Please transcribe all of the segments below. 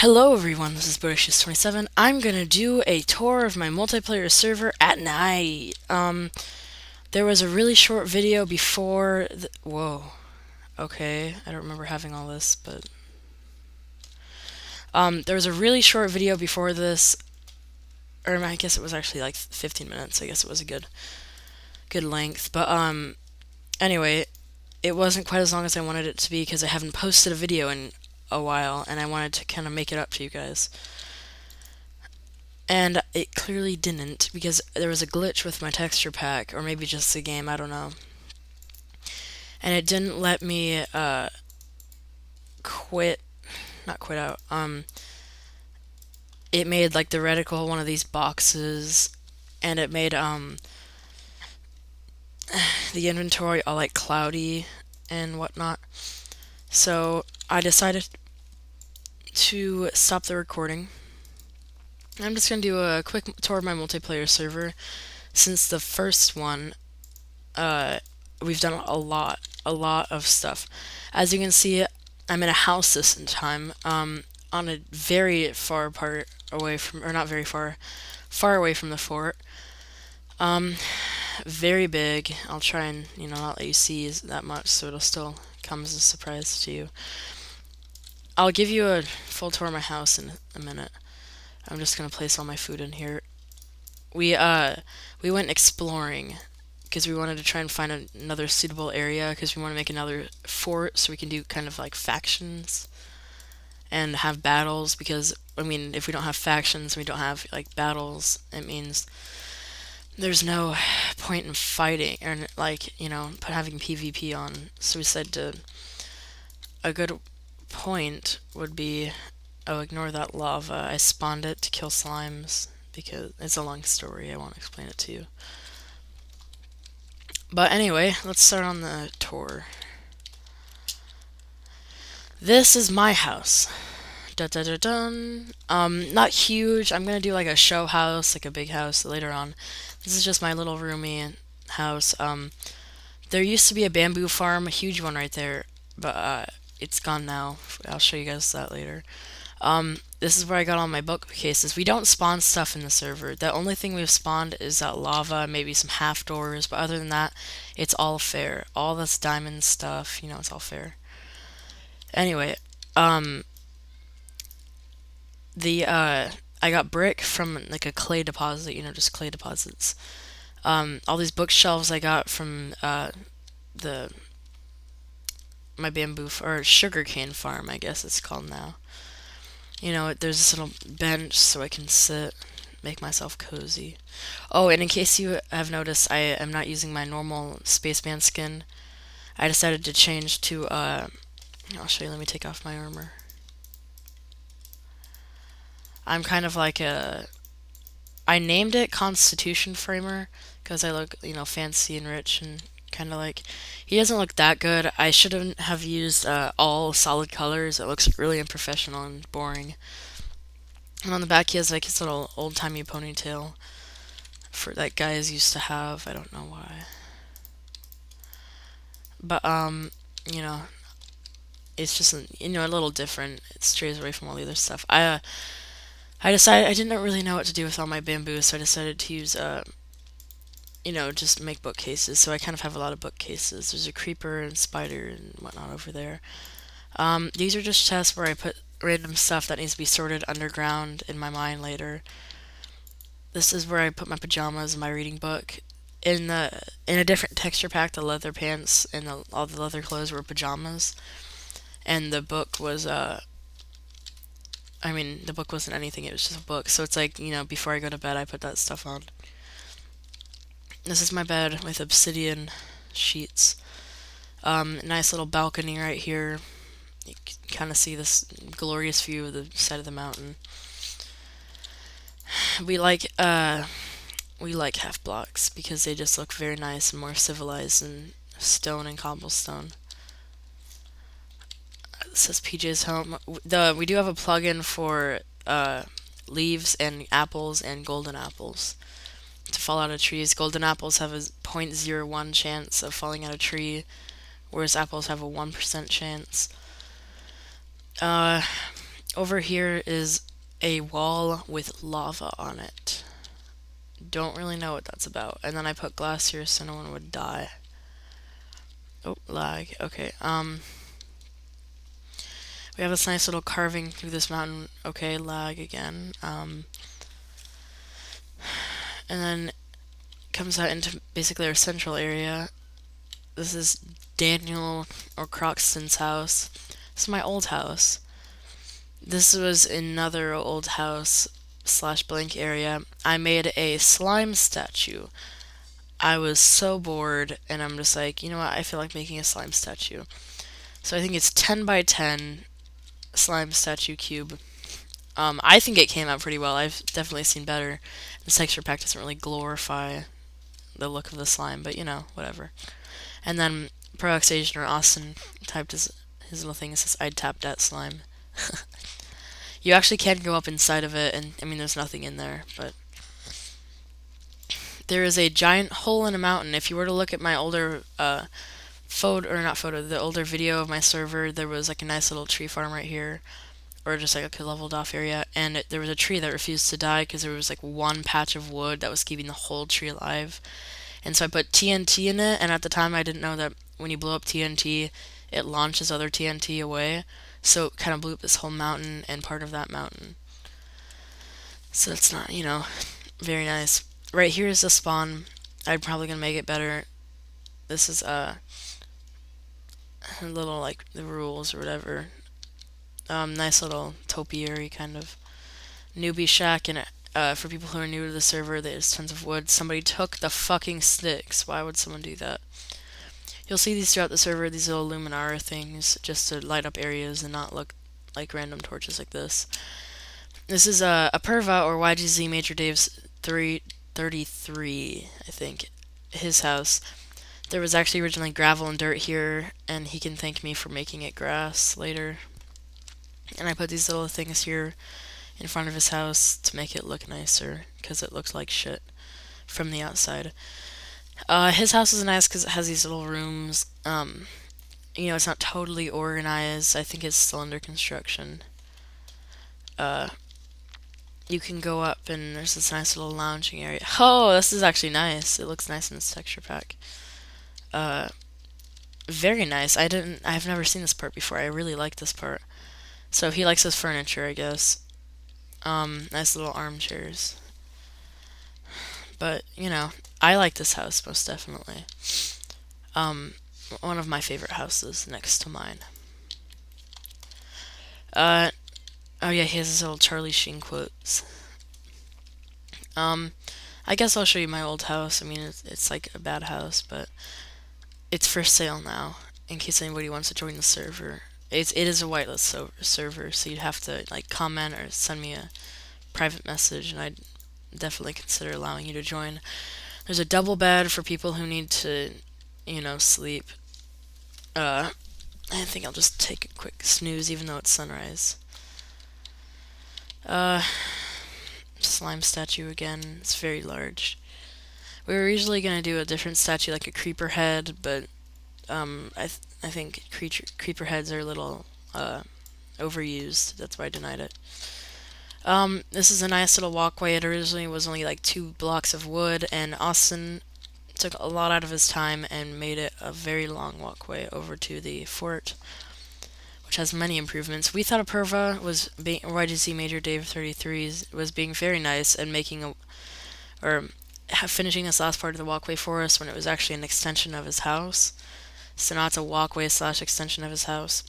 Hello everyone, this is Bodacious27. I'm gonna do a tour of my multiplayer server at night. There was a really short video before whoa, okay, I don't remember having all this, but there was a really short video before this, or I guess it was actually like 15 minutes. I guess it was a good length, but anyway, it wasn't quite as long as I wanted it to be because I haven't posted a video in a while, and I wanted to kind of make it up to you guys. And it clearly didn't because there was a glitch with my texture pack, or maybe just the game, I don't know. And it didn't let me quit, not quit out. It made like the reticle one of these boxes, and it made the inventory all like cloudy and whatnot. So I decided to stop the recording. I'm just gonna do a quick tour of my multiplayer server. Since the first one, uh, we've done a lot of stuff. As you can see, I'm in a house this time, on a very far part away from, or not very far, far away from the fort. Um, Very big. I'll try and, not let you see that much, so it'll still come as a surprise to you. I'll give you a full tour of my house in a minute. I'm just gonna place all my food in here. We went exploring because we wanted to try and find another suitable area because we want to make another fort so we can do kind of like factions and have battles because I mean if we don't have factions, we don't have like battles, it means there's no point in fighting or like, having PvP on. So we said a good point would be, oh, ignore that lava. I spawned it to kill slimes because it's a long story. I won't explain it to you. But anyway, let's start on the tour. This is my house. Dun, dun, dun, dun. Not huge. I'm gonna do like a show house, like a big house later on. This is just my little roomy house. There used to be a bamboo farm, a huge one right there, but it's gone now. I'll show you guys that later. This is where I got all my bookcases. We don't spawn stuff in the server. The only thing we've spawned is that lava, maybe some half doors, but other than that, it's all fair. All this diamond stuff, it's all fair. Anyway, um, the I got brick from like a clay deposit, just clay deposits. All these bookshelves I got from the my bamboo or sugarcane farm, I guess it's called now. There's this little bench so I can sit, make myself cozy. Oh, and in case you have noticed, I am not using my normal spaceman skin. I decided to change to, I'll show you, let me take off my armor. I'm kind of like I named it Constitution Framer because I look, fancy and rich and kind of like, he doesn't look that good. I shouldn't have used all solid colors. It looks really unprofessional and boring. And on the back, he has like his little old timey ponytail for that guys used to have. I don't know why, but you know, it's just a little different. It strays away from all the other stuff. I decided I didn't really know what to do with all my bamboo, so I decided to use just make bookcases. So I kind of have a lot of bookcases. There's a creeper and spider and whatnot over there. These are just chests where I put random stuff that needs to be sorted underground in my mine later. This is where I put my pajamas and my reading book. In a different texture pack, the leather pants and all the leather clothes were pajamas, and the book was I mean, the book wasn't anything, it was just a book. So it's like, before I go to bed, I put that stuff on. This is my bed with obsidian sheets. Nice little balcony right here. You can kind of see this glorious view of the side of the mountain. We like half blocks because they just look very nice and more civilized than stone and cobblestone. This says PJ's home. We do have a plugin for leaves and apples and golden apples to fall out of trees. Golden apples have a 0.01 chance of falling out of a tree, whereas apples have a 1% chance. Uh, Over here is a wall with lava on it. Don't really know what that's about. And then I put glass here so no one would die. Oh, lag. Okay. We have this nice little carving through this mountain. Okay, lag again. And then comes out into basically our central area. This is Daniel or Croxton's house. This is my old house. This was another old house slash blank area. I made a slime statue. I was so bored, and I'm just like, you know what? I feel like making a slime statue. So I think it's 10 by 10 slime statue cube. I think it came out pretty well. I've definitely seen better. The texture pack doesn't really glorify the look of the slime, but you know, whatever. And then Proxation or Austin typed his little thing. It says, I tapped that slime. You actually can go up inside of it, and I mean, there's nothing in there, but there is a giant hole in a mountain. If you were to look at my older the older video of my server, there was like a nice little tree farm right here, or just like a leveled off area, and there was a tree that refused to die because there was like one patch of wood that was keeping the whole tree alive. And so I put TNT in it, and at the time I didn't know that when you blow up TNT, it launches other TNT away. So it kind of blew up this whole mountain and part of that mountain. So it's not, very nice. Right here is the spawn. I'm probably gonna make it better. This is a little like the rules or whatever. Nice little topiary kind of newbie shack, and for people who are new to the server, there's tons of wood. Somebody took the fucking sticks. Why would someone do that? You'll see these throughout the server, these little Luminara things, just to light up areas and not look like random torches like this. This is a Perva or YGZ Major Dave's 333, I think, his house. There was actually originally gravel and dirt here, and he can thank me for making it grass later. And I put these little things here in front of his house to make it look nicer, because it looked like shit from the outside. His house is nice because it has these little rooms. It's not totally organized. I think it's still under construction. You can go up and there's this nice little lounging area. Oh, this is actually nice. It looks nice in this texture pack. Very nice. I've never seen this part before. I really like this part. So he likes his furniture, I guess. Nice little armchairs. But, I like this house most definitely. One of my favorite houses next to mine. Oh yeah, he has his little Charlie Sheen quotes. I guess I'll show you my old house. I mean, it's like a bad house, but it's for sale now, in case anybody wants to join the server. It is a whitelist server, so you'd have to like comment or send me a private message, and I'd definitely consider allowing you to join. There's a double bed for people who need to, sleep. I think I'll just take a quick snooze, even though it's sunrise. Slime statue again. It's very large. We were usually gonna do a different statue, like a creeper head, but I think creeper heads are a little overused. That's why I denied it. This is a nice little walkway. It originally was only like 2 blocks of wood, and Austin took a lot out of his time and made it a very long walkway over to the fort, which has many improvements. We thought a Perva was being YGC Major Dave 33 was being very nice and finishing this last part of the walkway for us when it was actually an extension of his house. So now it's a walkway slash extension of his house.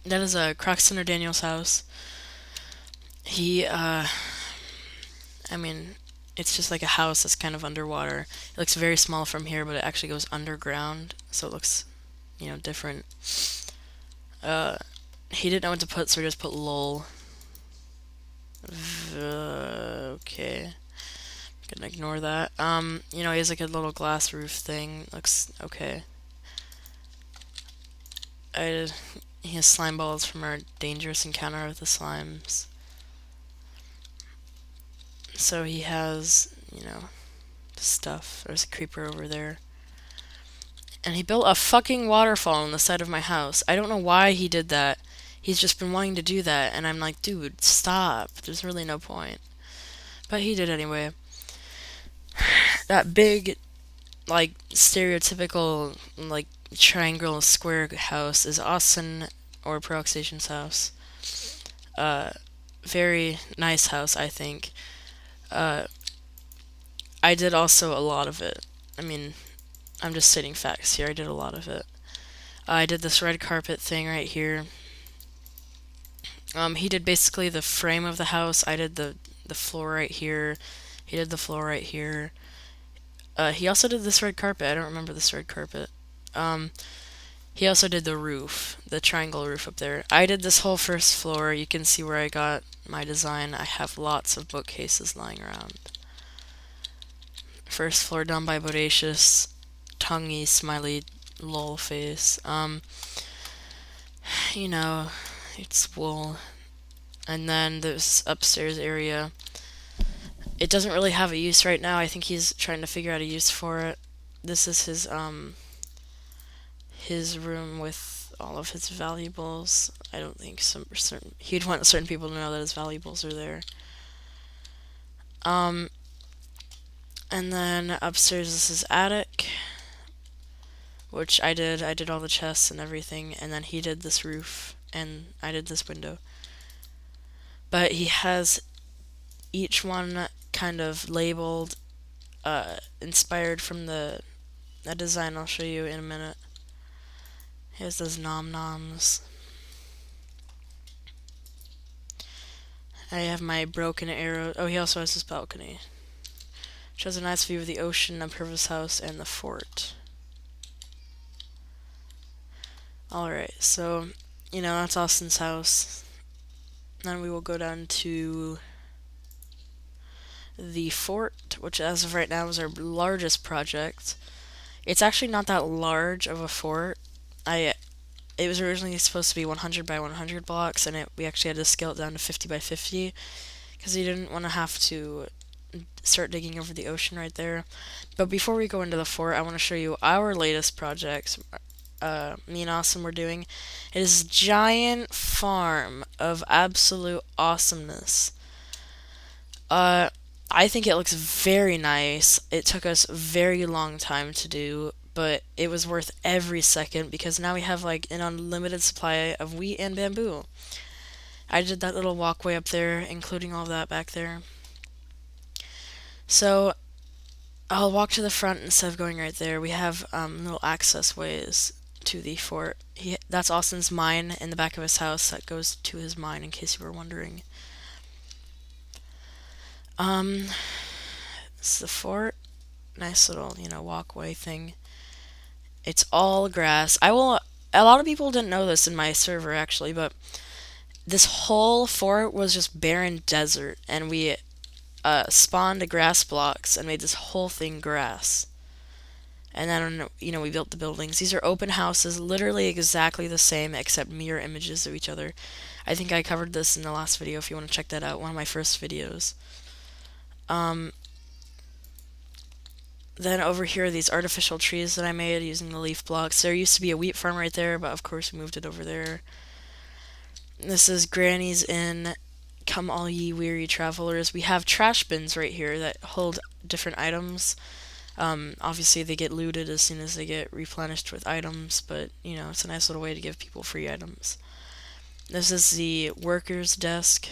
That is a Croxton or Daniel's house. He, it's just like a house that's kind of underwater. It looks very small from here, but it actually goes underground, so it looks, different. He didn't know what to put, so he just put lol. Okay. Gonna ignore that. He has like a little glass roof thing. Looks okay. He has slime balls from our dangerous encounter with the slimes. So he has, stuff. There's a creeper over there. And he built a fucking waterfall on the side of my house. I don't know why he did that. He's just been wanting to do that, and I'm like, dude, stop. There's really no point. But he did anyway. That big, like, stereotypical, like, triangle square house is Austin or Peroxidation's house. Uh, Very nice house, I think. Uh, I did also a lot of it. I mean, I'm just stating facts here. I did a lot of it. I did this red carpet thing right here. He did basically the frame of the house. I did the floor right here. He did the floor right here. He also did this red carpet. I don't remember this red carpet. Um, he also did the roof, the triangle roof up there. I did this whole first floor. You can see where I got my design. I have lots of bookcases lying around. First floor done by Bodacious, tonguey, smiley, lol face. You know, it's wool. And then this upstairs area. It doesn't really have a use right now. I think he's trying to figure out a use for it. This is his room with all of his valuables. I don't think he'd want certain people to know that his valuables are there. Um, and then upstairs is his attic, which I did. I did all the chests and everything, and then he did this roof, and I did this window. But he has each one kind of labeled, inspired from a design I'll show you in a minute. He has those nom noms. I have my broken arrow. Oh, he also has this balcony, which has a nice view of the ocean, of Purvis House, and the fort. Alright, so, that's Austin's house. Then we will go down to the fort, which as of right now is our largest project. It's actually not that large of a fort. It was originally supposed to be 100 by 100 blocks, and we actually had to scale it down to 50 by 50 because we didn't want to have to start digging over the ocean right there. But before we go into the fort, I want to show you our latest project. Me and Austin were doing. It is a giant farm of absolute awesomeness. I think it looks very nice. It took us a very long time to do, but it was worth every second because now we have like an unlimited supply of wheat and bamboo. I did that little walkway up there, including all that back there. So I'll walk to the front instead of going right there. We have little access ways to the fort. That's Austin's mine in the back of his house that goes to his mine, in case you were wondering. It's the fort. Nice little, walkway thing. It's all grass. A lot of people didn't know this in my server actually, but this whole fort was just barren desert, and we spawned grass blocks and made this whole thing grass. And then, we built the buildings. These are open houses, literally exactly the same, except mirror images of each other. I think I covered this in the last video if you want to check that out, one of my first videos. Then over here are these artificial trees that I made using the leaf blocks. There used to be a wheat farm right there, but of course we moved it over there. This is Granny's Inn. Come all ye weary travelers. We have trash bins right here that hold different items. Obviously they get looted as soon as they get replenished with items, but it's a nice little way to give people free items. This is the worker's desk.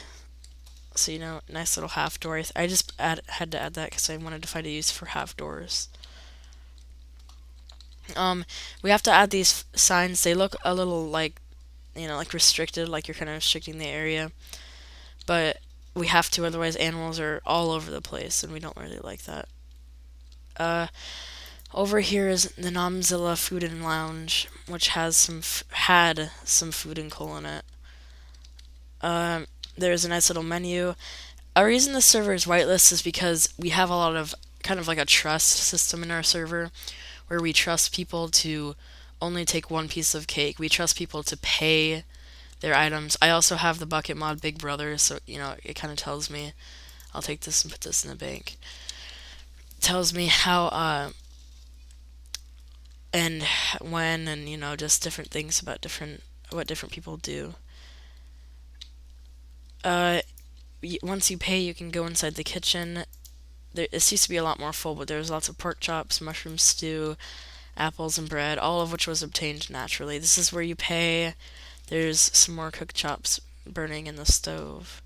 So, nice little half door. I just had to add that because I wanted to find a use for half doors. We have to add these signs. They look a little like, like restricted, like you're kind of restricting the area. But we have to, otherwise animals are all over the place, and we don't really like that. Over here is the Nomzilla Food and Lounge, which has had some food and coal in it. There's a nice little menu. A reason the server is whitelist is because we have a lot of kind of like a trust system in our server where we trust people to only take one piece of cake. We trust people to pay their items. I also have the bucket mod Big Brother, so it kind of tells me I'll take this and put this in the bank. It tells me how and when and just different things about what different people do. Uh, Once you pay, you can go inside the kitchen. This used to be a lot more full, but there was lots of pork chops, mushroom stew, apples, and bread, all of which was obtained naturally. This is where you pay. There's some more cooked chops burning in the stove.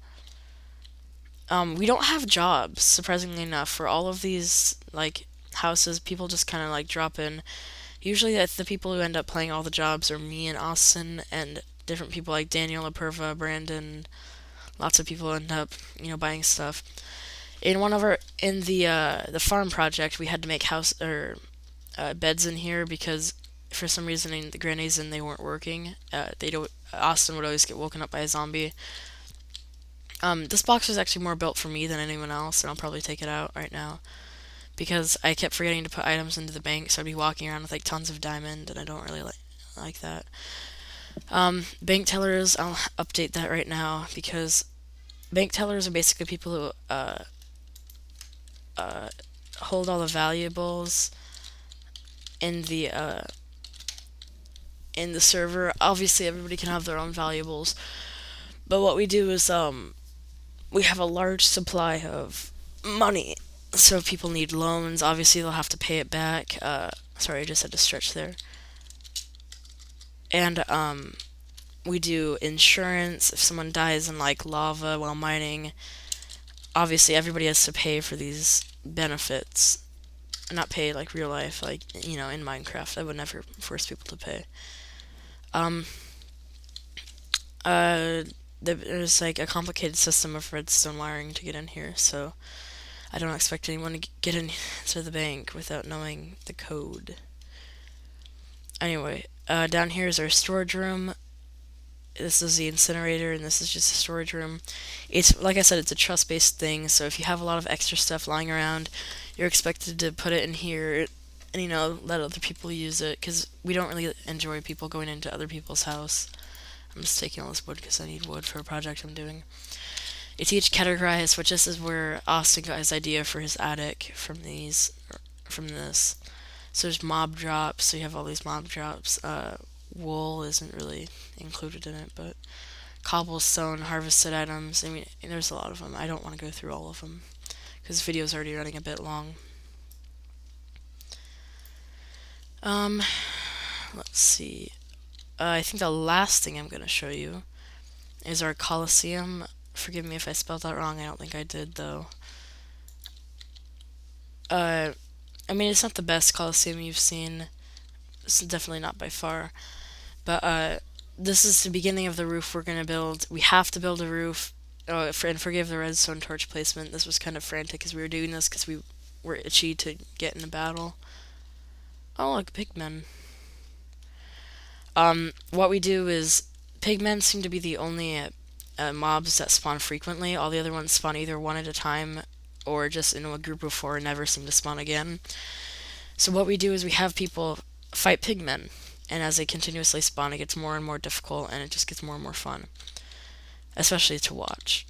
We don't have jobs, surprisingly enough, for all of these like houses. People just kind of like drop in. Usually, that's the people who end up playing all the jobs are me and Austin and different people like Daniel, Aperva, Brandon. Lots of people end up, buying stuff. In the farm project, we had to make house or beds in here because for some reason the grannies and they weren't working. They don't. Austin would always get woken up by a zombie. This box was actually more built for me than anyone else, and I'll probably take it out right now because I kept forgetting to put items into the bank, so I'd be walking around with like tons of diamond, and I don't really like that. Bank tellers, I'll update that right now because bank tellers are basically people who uh, hold all the valuables in the server. Obviously, everybody can have their own valuables, but what we do is we have a large supply of money. So if people need loans, obviously they'll have to pay it back. Sorry, I just had to stretch there. And we do insurance. If someone dies in like lava while mining, obviously everybody has to pay for these benefits. Not pay like real life, like in Minecraft. I would never force people to pay. Um, uh, there's like a complicated system of redstone wiring to get in here, so I don't expect anyone to get into the bank without knowing the code. Anyway, down here is our storage room. This is the incinerator, and this is just a storage room. It's like I said, it's a trust-based thing. So if you have a lot of extra stuff lying around, you're expected to put it in here, and let other people use it because we don't really enjoy people going into other people's house. I'm just taking all this wood because I need wood for a project I'm doing. It's each categorized, which this is where Austin got his idea for his attic from this. So there's mob drops. So you have all these mob drops. Wool isn't really included in it, but cobblestone, harvested items. I mean, there's a lot of them. I don't want to go through all of them because the video's already running a bit long. Um, let's see. I think the last thing I'm going to show you is our Colosseum. Forgive me if I spelled that wrong. I don't think I did, though. Uh, I mean, it's not the best Colosseum you've seen. It's definitely not by far. But this is the beginning of the roof we're going to build. We have to build a roof. And forgive the redstone torch placement. This was kind of frantic because we were doing this because we were itchy to get in a battle. Oh, look, pigmen. What we do is pigmen seem to be the only mobs that spawn frequently. All the other ones spawn either one at a time or just in a group of four and never seem to spawn again. So what we do is we have people fight pigmen, and as they continuously spawn, it gets more and more difficult, and it just gets more and more fun, especially to watch.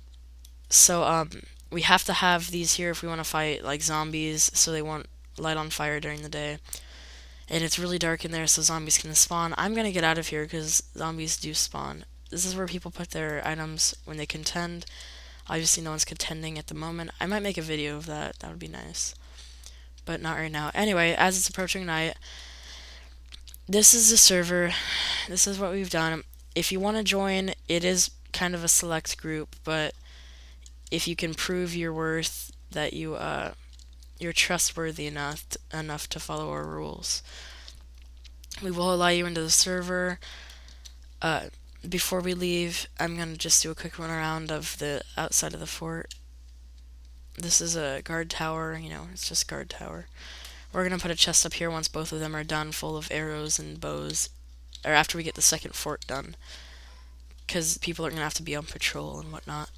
So we have to have these here if we want to fight like zombies, so they won't light on fire during the day. And it's really dark in there, so zombies can spawn. I'm gonna get out of here because zombies do spawn. This is where people put their items when they contend. Obviously, no one's contending at the moment. I might make a video of that. That would be nice, but not right now. Anyway, as it's approaching night, this is the server. This is what we've done. If you want to join, it is kind of a select group, but if you can prove your worth, that you're trustworthy enough to follow our rules, we will allow you into the server. Uh, Before we leave, I'm gonna just do a quick run around of the outside of the fort. This is a guard tower. It's just guard tower. We're gonna put a chest up here once both of them are done, full of arrows and bows, or after we get the second fort done, because people are gonna have to be on patrol and whatnot.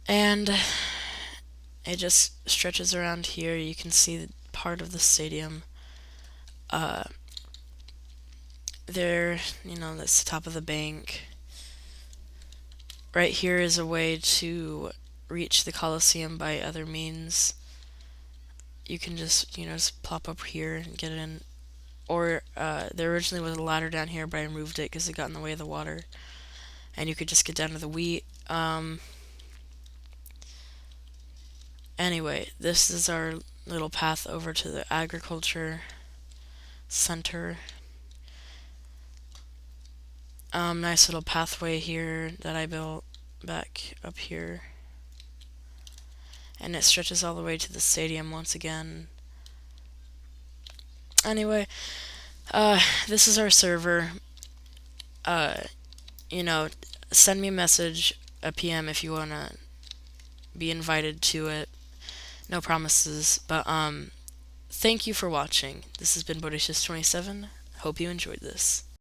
And it just stretches around here. You can see part of the stadium. There, that's the top of the bank. Right here is a way to reach the Colosseum by other means. You can just plop up here and get in, or there originally was a ladder down here, but I removed it because it got in the way of the water, and you could just get down to the wheat. Anyway, this is our little path over to the agriculture center. Nice little pathway here that I built back up here, and it stretches all the way to the stadium once again. Anyway, this is our server. Uh, you know, send me a message, a PM, if you wanna be invited to it. No promises, but thank you for watching. This has been Bodacious27. Hope you enjoyed this.